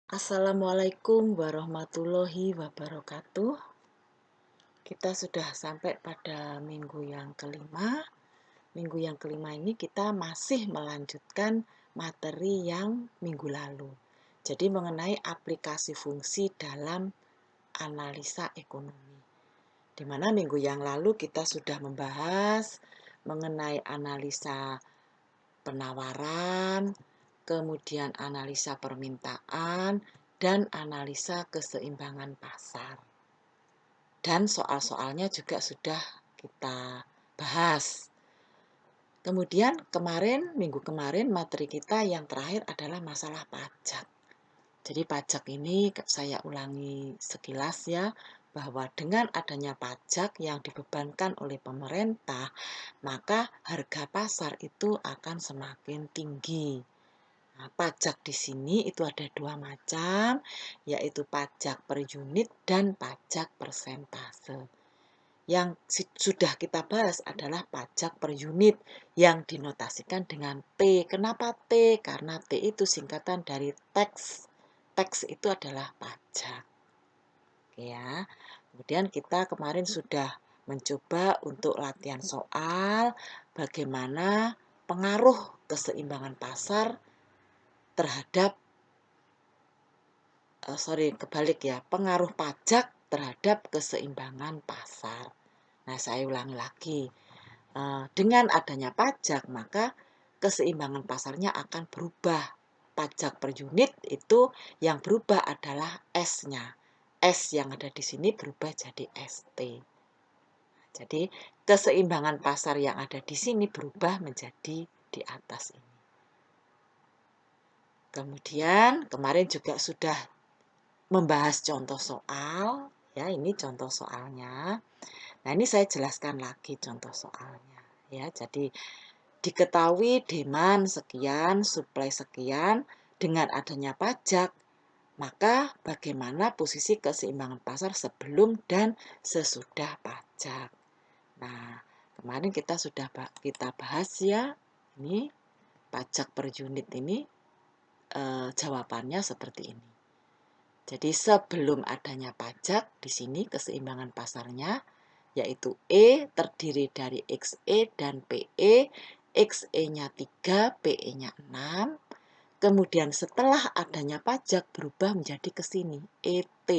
Assalamualaikum warahmatullahi wabarakatuh. Kita sudah sampai pada minggu yang kelima. Minggu yang kelima ini kita masih melanjutkan materi yang minggu lalu. Jadi mengenai aplikasi fungsi dalam analisa ekonomi. Di mana minggu yang lalu kita sudah membahas mengenai analisa penawaran, kemudian analisa permintaan, dan analisa keseimbangan pasar. Dan soal-soalnya juga sudah kita bahas. Kemudian minggu kemarin materi kita yang terakhir adalah masalah pajak. Jadi pajak ini saya ulangi sekilas ya, bahwa dengan adanya pajak yang dibebankan oleh pemerintah, maka harga pasar itu akan semakin tinggi. Nah, pajak di sini itu ada dua macam, yaitu pajak per unit dan pajak persentase. Yang sudah kita bahas adalah pajak per unit yang dinotasikan dengan T. Kenapa T? Karena T itu singkatan dari tax. Tax itu adalah pajak. Oke ya. Kemudian kita kemarin sudah mencoba untuk latihan soal bagaimana pengaruh keseimbangan pasar terhadap pengaruh pajak terhadap keseimbangan pasar. Nah, saya ulangi lagi. Dengan adanya pajak, maka keseimbangan pasarnya akan berubah. Pajak per unit itu yang berubah adalah S-nya. S yang ada di sini berubah jadi ST. Jadi, keseimbangan pasar yang ada di sini berubah menjadi di atas ini. Kemudian, kemarin juga sudah membahas contoh soal, ya ini contoh soalnya. Nah ini saya jelaskan lagi contoh soalnya, ya. Jadi diketahui demand sekian, supply sekian, dengan adanya pajak, maka bagaimana posisi keseimbangan pasar sebelum dan sesudah pajak. Nah kemarin kita sudah kita bahas ya, ini pajak per unit ini jawabannya seperti ini. Jadi sebelum adanya pajak, di sini keseimbangan pasarnya, yaitu E terdiri dari XE dan PE, XE-nya 3, PE-nya 6. Kemudian setelah adanya pajak berubah menjadi ke sini, ET.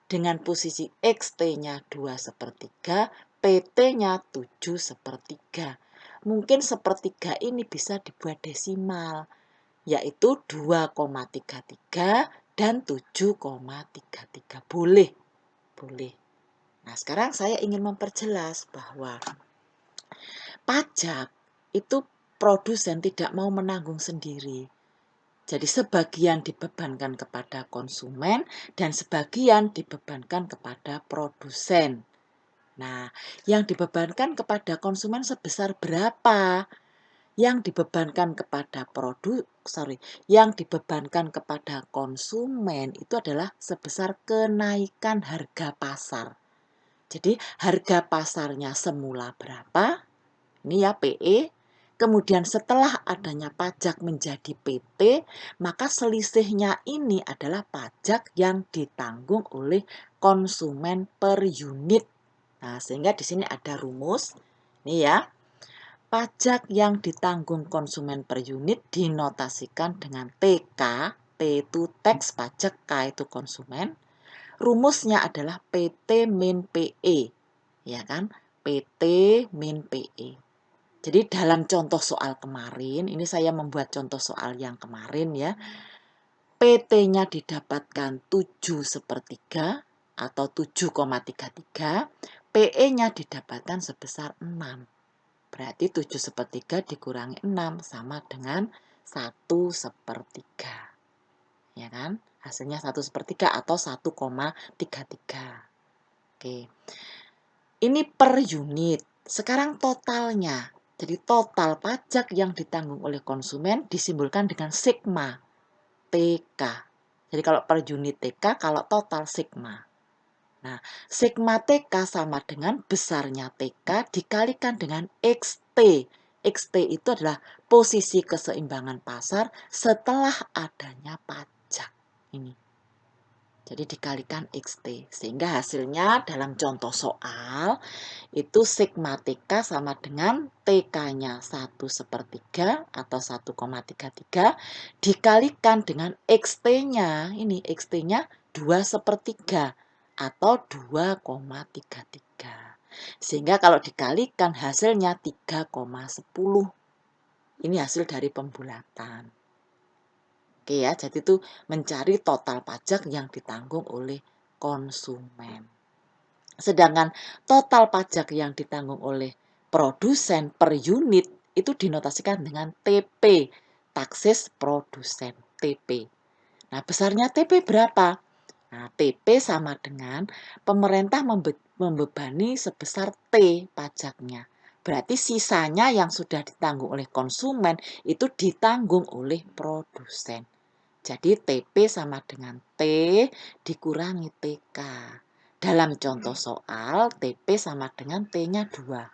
Dengan posisi XT-nya 2/3, PT-nya 7/3. Mungkin sepertiga ini bisa dibuat desimal, yaitu 2,33 dan 7,33. Boleh. Nah, sekarang saya ingin memperjelas bahwa pajak itu produsen tidak mau menanggung sendiri. Jadi sebagian dibebankan kepada konsumen dan sebagian dibebankan kepada produsen. Nah, yang dibebankan kepada konsumen sebesar berapa? Yang dibebankan kepada yang dibebankan kepada konsumen itu adalah sebesar kenaikan harga pasar. Jadi harga pasarnya semula berapa? Ini ya PE. Kemudian setelah adanya pajak menjadi PT, maka selisihnya ini adalah pajak yang ditanggung oleh konsumen per unit. Nah, sehingga di sini ada rumus. Ini ya. Pajak yang ditanggung konsumen per unit dinotasikan dengan TK. T itu tax pajak, K itu konsumen. Rumusnya adalah PT min PE. Ya kan? PT min PE. Jadi dalam contoh soal kemarin, ini saya membuat contoh soal yang kemarin ya. PT-nya didapatkan 7/3 atau 7,33. PE-nya didapatkan sebesar 6. Berarti 7/3 dikurangi 6 sama dengan 1/3. Ya kan? Hasilnya 1/3 atau 1,33. Oke. Ini per unit. Sekarang totalnya. Jadi total pajak yang ditanggung oleh konsumen disimbolkan dengan sigma TK. Jadi kalau per unit TK, kalau total sigma. Nah, sigma TK sama dengan besarnya TK dikalikan dengan XT. XT itu adalah posisi keseimbangan pasar setelah adanya pajak. Ini. Jadi dikalikan XT. Sehingga hasilnya dalam contoh soal itu sigma TK sama dengan TK-nya 1/3 atau 1,33 dikalikan dengan XT-nya. Ini XT-nya 2/3 atau 2,33. Sehingga kalau dikalikan hasilnya 3,10. Ini hasil dari pembulatan. Oke ya, jadi itu mencari total pajak yang ditanggung oleh konsumen. Sedangkan total pajak yang ditanggung oleh produsen per unit itu dinotasikan dengan TP, taksis produsen, TP. Nah, besarnya TP berapa? Nah, TP sama dengan pemerintah membebani sebesar T pajaknya. Berarti sisanya yang sudah ditanggung oleh konsumen itu ditanggung oleh produsen. Jadi TP sama dengan T dikurangi TK. Dalam contoh soal, TP sama dengan T-nya 2.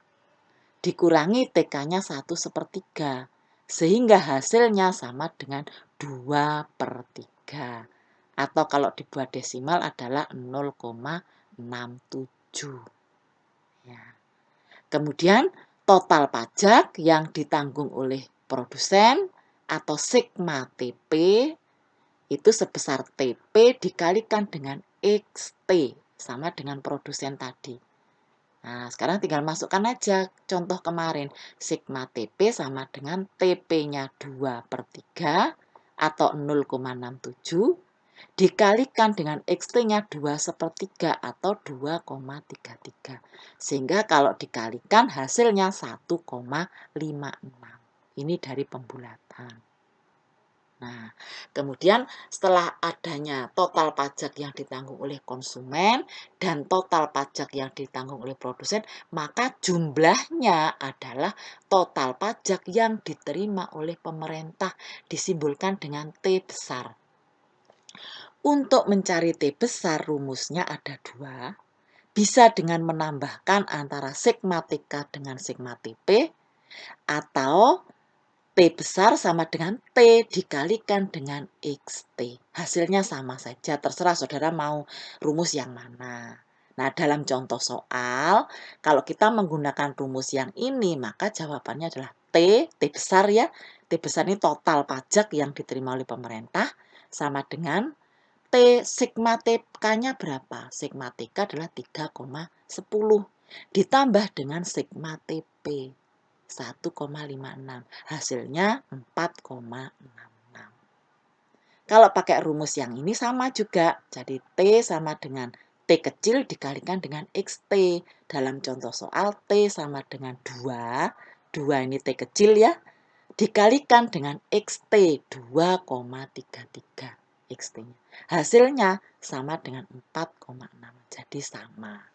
Dikurangi TK-nya 1/3. Sehingga hasilnya sama dengan 2/3. Atau kalau dibuat desimal adalah 0,67. Ya. Kemudian total pajak yang ditanggung oleh produsen atau sigma TP itu sebesar TP dikalikan dengan XT sama dengan produsen tadi. Nah, sekarang tinggal masukkan aja contoh kemarin. Sigma TP sama dengan TP-nya 2/3 atau 0,67 dikalikan dengan XT-nya 2/3 atau 2,33. Sehingga kalau dikalikan hasilnya 1,56. Ini dari pembulatan. Nah, kemudian setelah adanya total pajak yang ditanggung oleh konsumen dan total pajak yang ditanggung oleh produsen, maka jumlahnya adalah total pajak yang diterima oleh pemerintah, disimbolkan dengan T besar. Untuk mencari T besar, rumusnya ada 2. Bisa dengan menambahkan antara sigma TK dengan sigma TP, atau T besar sama dengan T dikalikan dengan XT. Hasilnya sama saja, terserah saudara mau rumus yang mana. Nah, dalam contoh soal, kalau kita menggunakan rumus yang ini, maka jawabannya adalah T besar ya. T besar ini total pajak yang diterima oleh pemerintah, sama dengan T sigma TK-nya berapa? Sigma TK adalah 3,10 ditambah dengan sigma TP 1,56. Hasilnya 4,66. Kalau pakai rumus yang ini sama juga. Jadi T sama dengan T kecil dikalikan dengan XT. Dalam contoh soal T sama dengan 2. 2 ini T kecil ya. Dikalikan dengan XT 2,33 XT-nya. Hasilnya sama dengan 4,6. Jadi sama.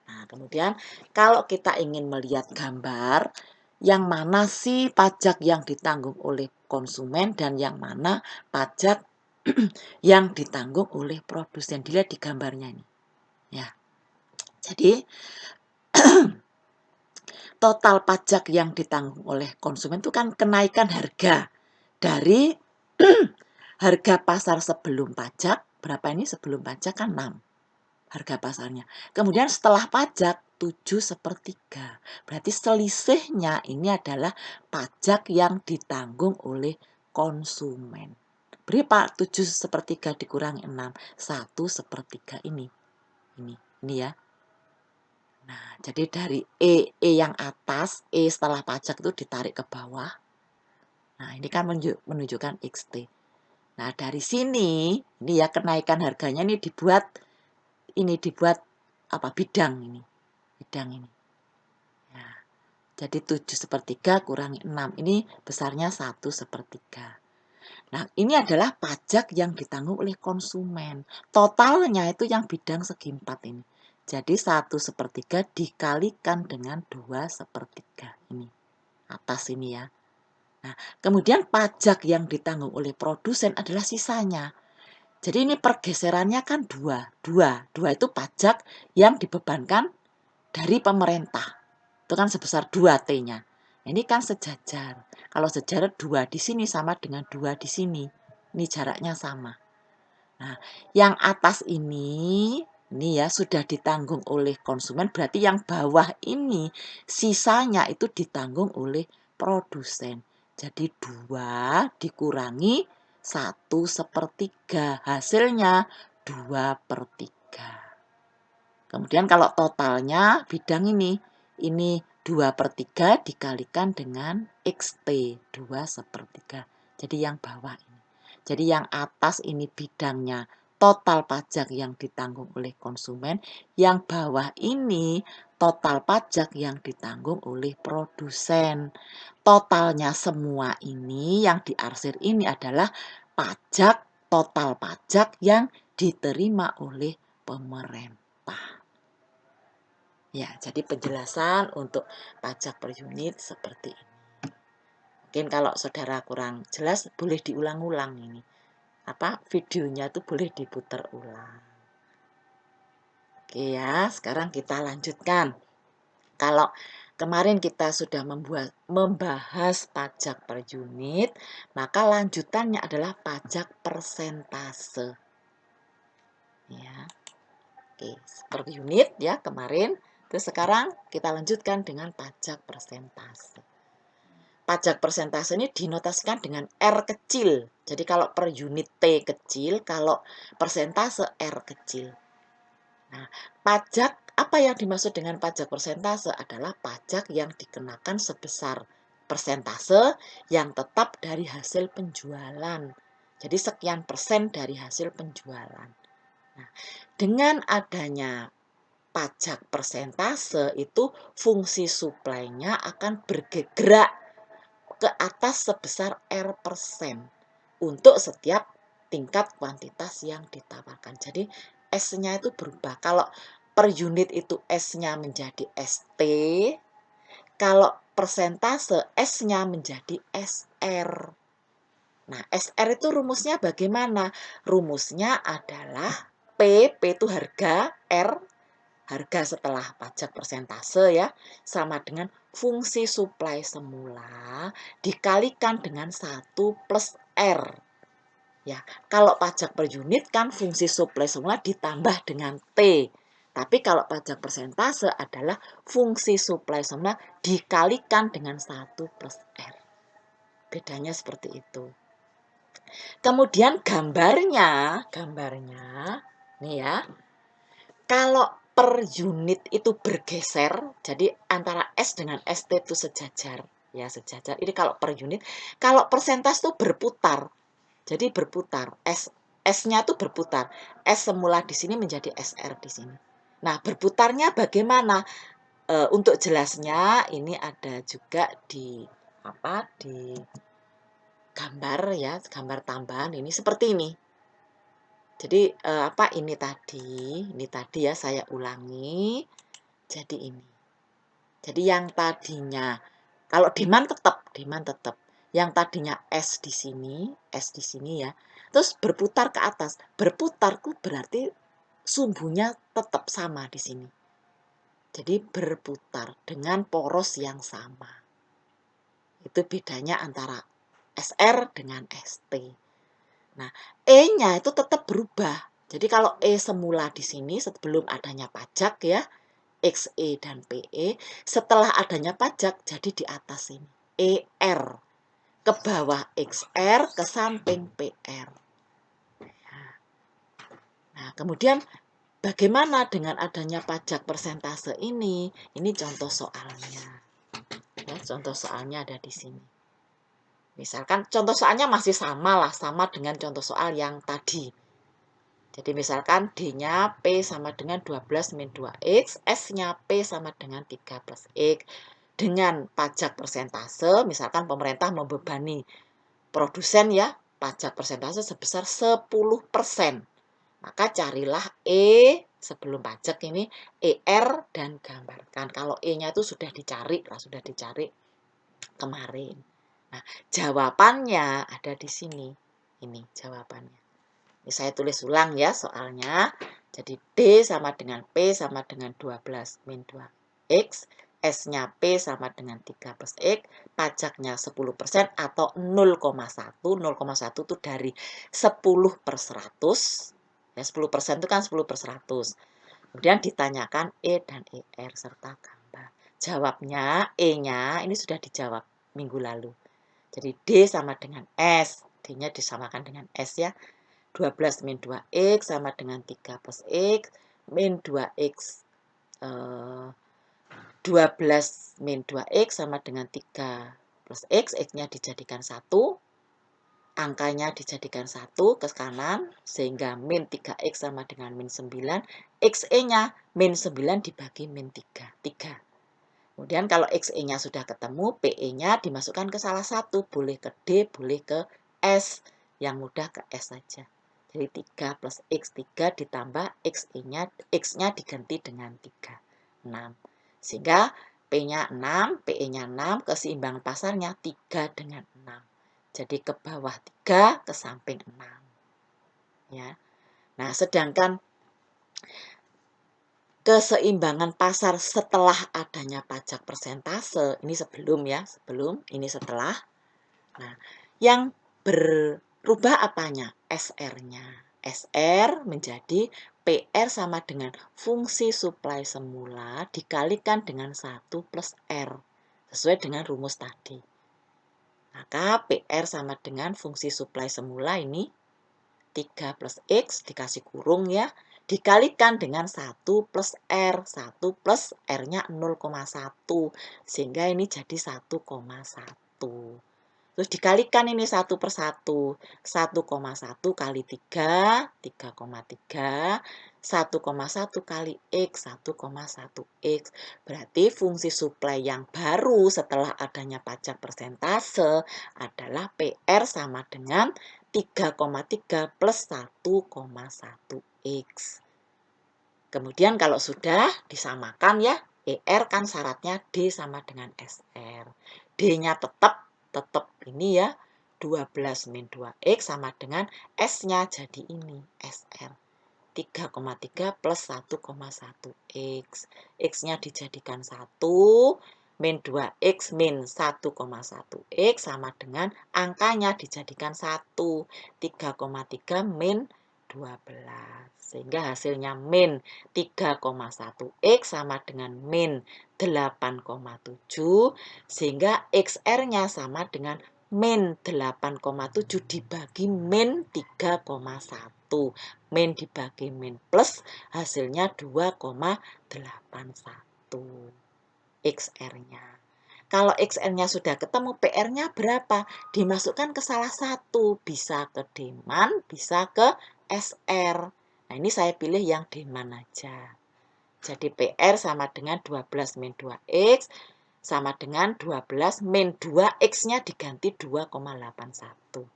Nah, kemudian kalau kita ingin melihat gambar, yang mana sih pajak yang ditanggung oleh konsumen dan yang mana pajak yang ditanggung oleh produsen. Dilihat di gambarnya ini. Ya. Jadi, total pajak yang ditanggung oleh konsumen itu kan kenaikan harga dari harga pasar sebelum pajak. Berapa ini sebelum pajak kan 6. Harga pasarnya. Kemudian setelah pajak 7/3. Berarti selisihnya ini adalah pajak yang ditanggung oleh konsumen. Berapa 7/3 dikurangi 6? 1/3 ini. Ini ya. Nah, jadi dari E yang atas, E setelah pajak itu ditarik ke bawah. Nah, ini kan menunjukkan XT. Nah, dari sini, ini ya kenaikan harganya ini dibuat apa bidang ini. Bidang ini. Ya. Jadi 7/3 kurangi 6. Ini besarnya 1/3. Nah, ini adalah pajak yang ditanggung oleh konsumen. Totalnya itu yang bidang segi 4 ini. Jadi 1/3 dikalikan dengan 2/3 ini. Atas ini ya. Nah, kemudian pajak yang ditanggung oleh produsen adalah sisanya. Jadi ini pergeserannya kan 2. 2 itu pajak yang dibebankan dari pemerintah. Itu kan sebesar 2 T-nya. Ini kan sejajar. Kalau sejajar 2 di sini sama dengan 2 di sini. Ini jaraknya sama. Nah, yang atas ini ya sudah ditanggung oleh konsumen, berarti yang bawah ini sisanya itu ditanggung oleh produsen. Jadi 2 dikurangi 1/3, hasilnya 2/3. Kemudian kalau totalnya bidang ini 2/3 dikalikan dengan XT, 2/3. Jadi yang bawah ini. Jadi yang atas ini bidangnya total pajak yang ditanggung oleh konsumen, yang bawah ini total pajak yang ditanggung oleh produsen. Totalnya semua ini yang diarsir ini adalah pajak, total pajak yang diterima oleh pemerintah. Ya, jadi penjelasan untuk pajak per unit seperti ini. Mungkin kalau saudara kurang jelas boleh diulang-ulang ini. Videonya tuh boleh diputar ulang. Oke ya, sekarang kita lanjutkan. Kalau kemarin kita sudah membahas pajak per unit, maka lanjutannya adalah pajak persentase. Ya. Oke, per unit ya kemarin. Terus sekarang kita lanjutkan dengan pajak persentase. Pajak persentase ini dinotasikan dengan R kecil. Jadi kalau per unit T kecil, kalau persentase R kecil. Nah, pajak apa yang dimaksud dengan pajak persentase adalah pajak yang dikenakan sebesar persentase yang tetap dari hasil penjualan. Jadi sekian persen dari hasil penjualan. Nah, dengan adanya pajak persentase itu fungsi suplainya akan bergerak ke atas sebesar R% untuk setiap tingkat kuantitas yang ditawarkan. Jadi S-nya itu berubah. Kalau per unit itu S-nya menjadi ST, kalau persentase S-nya menjadi SR. Nah, SR itu rumusnya bagaimana? Rumusnya adalah P itu harga, R harga setelah pajak persentase ya, sama dengan fungsi suplai semula dikalikan dengan 1 plus R. Ya, kalau pajak per unit kan fungsi suplai semula ditambah dengan T. Tapi kalau pajak persentase adalah fungsi suplai semula dikalikan dengan 1 plus R. Bedanya seperti itu. Kemudian gambarnya nih ya. Kalau per unit itu bergeser, jadi antara S dengan ST itu sejajar, ya sejajar. Ini kalau per unit, kalau persentase itu berputar. Jadi berputar, S-nya itu berputar. S semula di sini menjadi SR di sini. Nah, berputarnya bagaimana? Untuk jelasnya ini ada juga di gambar ya, gambar tambahan ini seperti ini. Jadi ini tadi ya saya ulangi. Jadi ini. Jadi yang tadinya kalau demand tetap. Yang tadinya S di sini ya. Terus berputar ke atas. Berputar itu berarti sumbunya tetap sama di sini. Jadi berputar dengan poros yang sama. Itu bedanya antara SR dengan ST. Nah, E-nya itu tetap berubah. Jadi kalau E semula di sini sebelum adanya pajak ya, XE dan PE, setelah adanya pajak jadi di atas ini. ER ke bawah XR, ke samping PR. Nah, kemudian bagaimana dengan adanya pajak persentase ini? Ini contoh soalnya. Ya, contoh soalnya ada di sini. Misalkan contoh soalnya masih sama dengan contoh soal yang tadi. Jadi misalkan D-nya P sama dengan 12 min 2X, S-nya P sama dengan 3 plus X. Dengan pajak persentase, misalkan pemerintah membebani produsen ya, pajak persentase sebesar 10%. Maka carilah E sebelum pajak ini, ER dan gambarkan. Kalau E-nya itu sudah dicari kemarin. Nah, jawabannya ada di sini. Ini jawabannya. Ini saya tulis ulang ya soalnya. Jadi D sama dengan P sama dengan 12 min 2X. S-nya P sama dengan 3 plus X, pajaknya 10% atau 0,1. 0,1 itu dari 10/100. Ya, 10% itu kan 10/100. Kemudian ditanyakan E dan ER serta gambar. Jawabnya, E-nya ini sudah dijawab minggu lalu. Jadi D sama dengan S. D-nya disamakan dengan S ya. 12 min 2X sama dengan 3 plus X. Min 2X 12 min 2X sama dengan 3 plus X. X-nya dijadikan 1. Angkanya dijadikan 1 ke kanan. Sehingga min 3X sama dengan min 9. XE-nya min 9 dibagi min 3. 3. Kemudian kalau XE-nya sudah ketemu, PE-nya dimasukkan ke salah satu. Boleh ke D, boleh ke S. Yang mudah ke S saja. Jadi 3 plus X3 ditambah X-nya diganti dengan 3. 6. Sehingga P-nya 6, PE-nya 6, keseimbangan pasarnya 3 dengan 6. Jadi ke bawah 3, ke samping 6. Ya. Nah, sedangkan keseimbangan pasar setelah adanya pajak persentase, ini sebelum ya, ini setelah. Nah, yang berubah apanya? SR-nya. SR menjadi PR sama dengan fungsi suplai semula dikalikan dengan 1 plus R. Sesuai dengan rumus tadi. Maka PR sama dengan fungsi suplai semula ini 3 plus X dikasih kurung ya. Dikalikan dengan 1 plus R. 1 plus R-nya 0,1. Sehingga ini jadi 1,1. Terus dikalikan ini 1 per 1. 1,1 kali 3, 3,3. 1,1 kali X, 1,1 X. Berarti fungsi suplai yang baru setelah adanya pajak persentase adalah PR sama dengan 3,3 plus 1,1 X. Kemudian kalau sudah disamakan ya, ER kan syaratnya D sama dengan SR. D-nya tetap ini ya, 12 min 2X sama dengan S-nya jadi ini, SR. 3,3 plus 1,1 X. X-nya dijadikan 1, min 2X min 1,1 X sama dengan angkanya dijadikan 1. 3,3 min 12. Sehingga hasilnya min 3,1 X sama dengan min 8,7. Sehingga XR-nya sama dengan min 8,7 dibagi min 3,1. Min dibagi min plus hasilnya 2,81 XR-nya. Kalau XR-nya sudah ketemu, PR-nya berapa? Dimasukkan ke salah satu. Bisa ke demand, bisa ke SR. Nah, ini saya pilih yang demand aja. Jadi PR sama dengan 12 min 2X sama dengan 12 min 2X-nya diganti 2,81.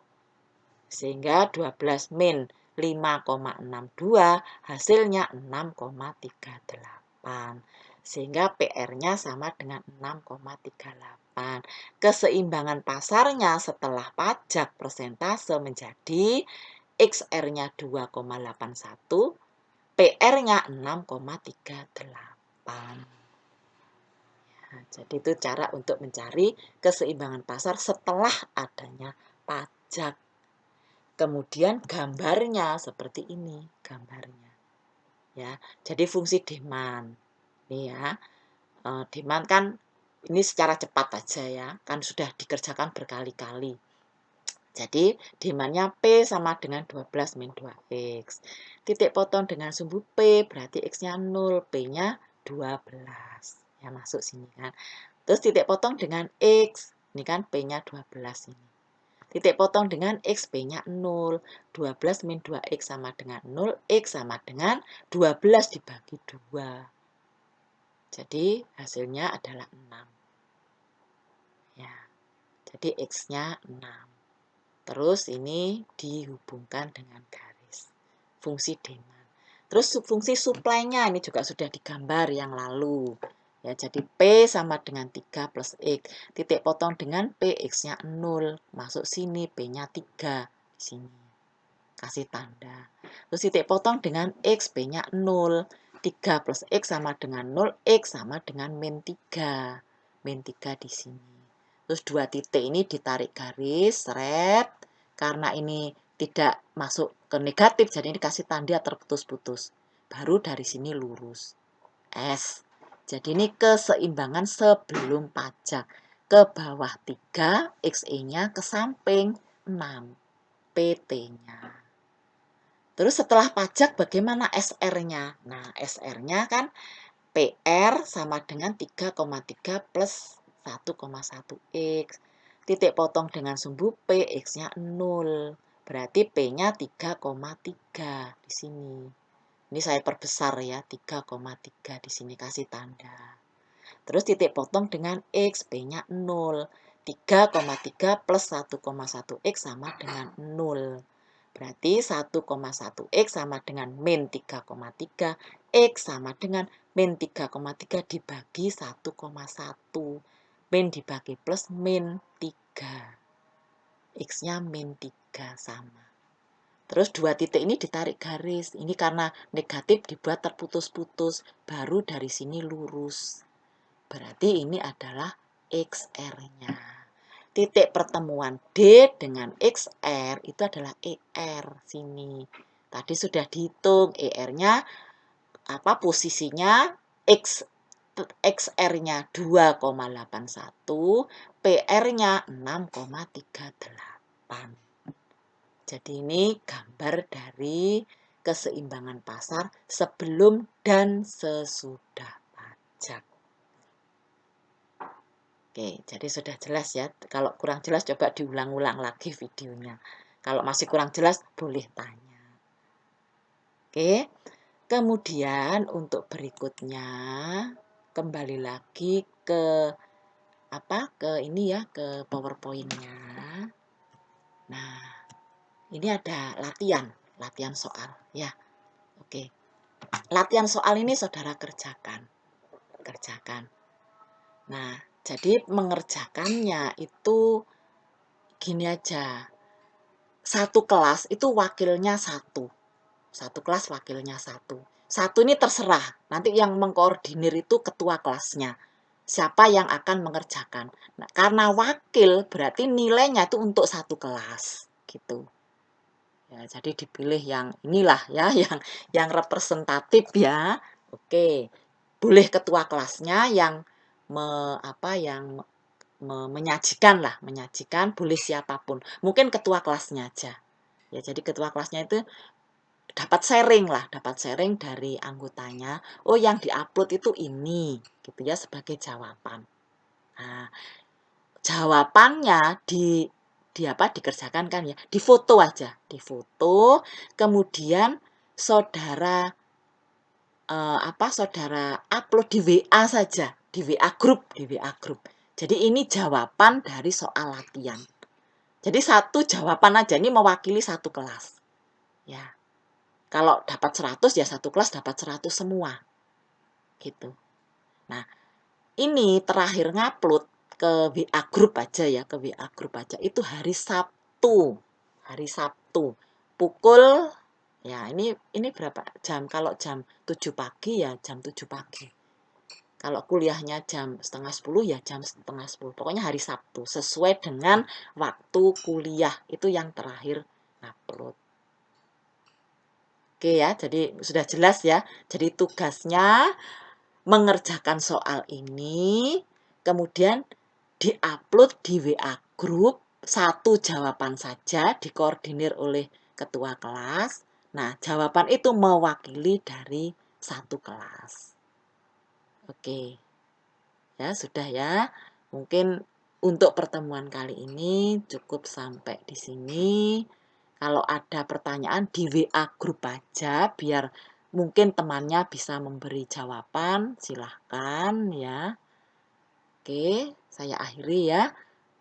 Sehingga 12 min 5,62 hasilnya 6,38. Sehingga PR-nya sama dengan 6,38. Keseimbangan pasarnya setelah pajak persentase menjadi XR-nya 2,81, PR-nya 6,38. Nah, jadi itu cara untuk mencari keseimbangan pasar setelah adanya pajak. Kemudian gambarnya seperti ini, gambarnya. Ya, jadi fungsi demand. Nih ya. Demand kan ini secara cepat aja ya, kan sudah dikerjakan berkali-kali. Jadi demandnya P sama dengan 12 min 2X. Titik potong dengan sumbu P berarti X-nya 0, P-nya 12. Ya, masuk sini kan. Terus titik potong dengan X, ini kan P-nya 12 ini. Titik potong dengan X, P-nya 0. 12 min 2X sama dengan 0, X sama dengan 12 dibagi 2. Jadi hasilnya adalah 6. Ya, jadi X-nya 6. Terus ini dihubungkan dengan garis. Fungsi demand. Terus fungsi suplainya ini juga sudah digambar yang lalu. Ya, jadi P sama dengan 3 plus X. Titik potong dengan P, X-nya 0. Masuk sini, P-nya 3. Di sini. Kasih tanda. Terus titik potong dengan X, P-nya 0. 3 plus X sama dengan 0, X sama dengan min 3. Min 3 di sini. Terus 2 titik ini ditarik garis, seret. Karena ini tidak masuk ke negatif, jadi ini kasih tanda terputus-putus. Baru dari sini lurus. S. Jadi ini keseimbangan sebelum pajak. Ke bawah 3, XE-nya ke samping 6, PT-nya. Terus setelah pajak bagaimana SR-nya? Nah, SR-nya kan PR sama dengan 3,3 plus 1,1 X. Titik potong dengan sumbu P, X-nya 0. Berarti P-nya 3,3 di sini. Ini saya perbesar ya, 3,3 di sini kasih tanda. Terus titik potong dengan X, P-nya 0. 3,3 plus 1,1 X sama dengan 0. Berarti 1,1 X sama dengan min 3,3. X sama dengan min 3,3 dibagi 1,1. Min dibagi plus min 3. X-nya min 3 sama. Terus 2 titik ini ditarik garis. Ini karena negatif dibuat terputus-putus. Baru dari sini lurus. Berarti ini adalah XR-nya. Titik pertemuan D dengan XR itu adalah ER sini. Tadi sudah dihitung ER-nya posisinya XR-nya 2,81, PR-nya 6,38. Jadi ini gambar dari keseimbangan pasar sebelum dan sesudah pajak. Oke, jadi sudah jelas ya. Kalau kurang jelas coba diulang-ulang lagi videonya. Kalau masih kurang jelas boleh tanya. Oke. Kemudian untuk berikutnya kembali lagi ke ke PowerPoint-nya. Nah, ini ada latihan soal ya. Oke. Latihan soal ini saudara kerjakan. Nah, jadi mengerjakannya itu gini aja. Satu kelas itu wakilnya satu. Satu kelas wakilnya satu. Satu ini terserah. Nanti yang mengkoordinir itu ketua kelasnya. Siapa yang akan mengerjakan. Nah, karena wakil berarti nilainya itu untuk satu kelas. Gitu. Ya, jadi dipilih yang inilah ya, yang representatif ya. Oke. Boleh ketua kelasnya yang menyajikan boleh siapapun. Mungkin ketua kelasnya aja. Ya, jadi ketua kelasnya itu dapat sharing dari anggotanya. Oh, yang diupload itu ini, gitu ya sebagai jawaban. Nah, jawabannya dikerjakan kan ya, difoto aja, difoto, kemudian saudara saudara upload di WA saja, di WA grup. Jadi ini jawaban dari soal latihan. Jadi satu jawaban aja, ini mewakili satu kelas. Ya. Kalau dapat 100 ya satu kelas dapat 100 semua. Gitu. Nah, ini terakhir ngupload ke WA grup aja ya, ke WA grup aja. Itu hari Sabtu. Hari Sabtu. Pukul ya ini berapa jam? Kalau jam 7 pagi ya jam 7 pagi. Kalau kuliahnya jam setengah 10 ya jam setengah 10. Pokoknya hari Sabtu. Sesuai dengan waktu kuliah. Itu yang terakhir upload. Oke ya, jadi sudah jelas ya. Jadi tugasnya mengerjakan soal ini, kemudian diupload di WA Group, satu jawaban saja dikoordinir oleh ketua kelas. Nah, jawaban itu mewakili dari satu kelas. Oke, ya sudah ya. Mungkin untuk pertemuan kali ini cukup sampai di sini. Kalau ada pertanyaan di WA grup aja biar mungkin temannya bisa memberi jawaban, silahkan ya. Oke, saya akhiri ya.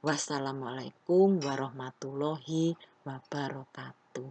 Wassalamualaikum warahmatullahi wabarakatuh.